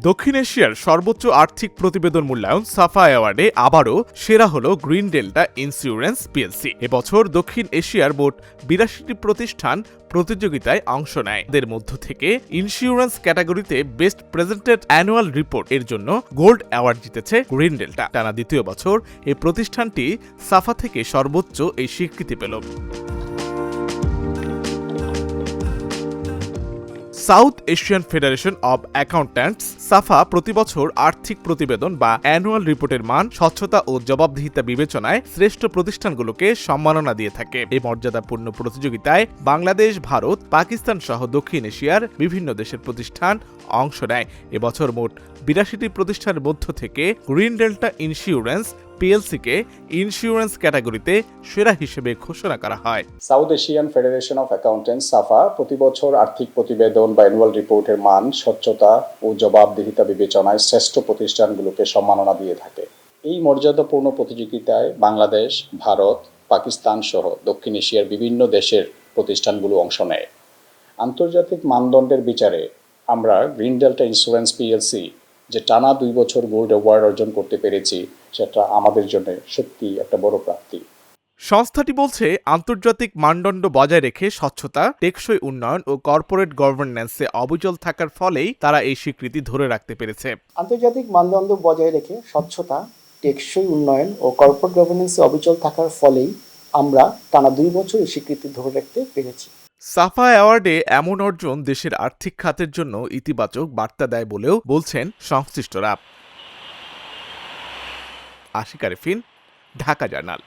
দক্ষিণ এশিয়ার সর্বোচ্চ আর্থিক প্রতিবেদন মূল্যায়ন সাফা অ্যাওয়ার্ডে আবারও সেরা হল গ্রিন ডেল্টা ইন্স্যুরেন্স পিএলসি। এবছর দক্ষিণ এশিয়ার মোট ৮২টি প্রতিষ্ঠান প্রতিযোগিতায় অংশ নেয়। এদের মধ্য থেকে ইন্স্যুরেন্স ক্যাটাগরিতে বেস্ট প্রেজেন্টেড অ্যানুয়াল রিপোর্ট এর জন্য গোল্ড অ্যাওয়ার্ড জিতেছে গ্রিন ডেল্টা। টানা দ্বিতীয় বছর এই প্রতিষ্ঠানটি সাফা থেকে সর্বোচ্চ এই স্বীকৃতি পেল। South Asian Federation of Accountants SAFA প্রতিবছর আর্থিক প্রতিবেদন বা অ্যানুয়াল রিপোর্টের মান, স্বচ্ছতা ও জবাবদিহিতা বিবেচনায় শ্রেষ্ঠ প্রতিষ্ঠানগুলোকে সম্মাননা দিয়ে থাকে। এই মর্যাদাপূর্ণ প্রতিযোগিতায় বাংলাদেশ, ভারত, পাকিস্তান সহ দক্ষিণ এশিয়ার বিভিন্ন দেশের প্রতিষ্ঠান অংশ নেয়। এবছর মোট ৮২টি প্রতিষ্ঠানের মধ্য থেকে গ্রিন ডেল্টা ইন্স্যুরেন্স পিএলসিকে ইন্স্যুরেন্স ক্যাটাগরিতে সেরা হিসেবে ঘোষণা করা হয়। South Asian Federation of Accountants SAFA প্রতি বছর আর্থিক প্রতিবেদন বা অ্যানুয়াল রিপোর্টের মান, স্বচ্ছতা ও জবাবদিহিতা বিবেচনায় শ্রেষ্ঠ প্রতিষ্ঠানগুলোকে সম্মাননা দিয়ে থাকে। এই মর্যাদাপূর্ণ প্রতিযোগিতায় বাংলাদেশ, ভারত, পাকিস্তান সহ দক্ষিণ এশিয়ার বিভিন্ন দেশের প্রতিষ্ঠানগুলো অংশ নেয়। আন্তর্জাতিক মানদণ্ডের বিচারে আমরা গ্রিন ডেল্টা ইন্স্যুরেন্স পিএলসি যে টানা ২ বছর গোল্ড অ্যাওয়ার্ড অর্জন করতে পেরেছি, সেটা আমাদের জন্য সত্যি একটা বড় প্রাপ্তি। সংস্থাটি বলছে, আন্তর্জাতিক মানদণ্ড বজায় রেখে স্বচ্ছতা, টেকসই উন্নয়ন ও কর্পোরেট গভর্নেন্সে অবিচল থাকার ফলেই তারা এই স্বীকৃতি ধরে রাখতে পেরেছে। আন্তর্জাতিক মানদণ্ড বজায় রেখে স্বচ্ছতা, টেকসই উন্নয়ন ও কর্পোরেট গভর্নেন্সে অবিচল থাকার ফলেই আমরা টানা ২ বছর এই স্বীকৃতি ধরে রাখতে পেরেছি। সাফা অ্যাওয়ার্ডে এমন অর্জন দেশের আর্থিক খাতের জন্য ইতিবাচক বার্তা দেয় বলেও বলছেন সংশ্লিষ্টরা। আশিক আরেফিন, ঢাকা জার্নাল।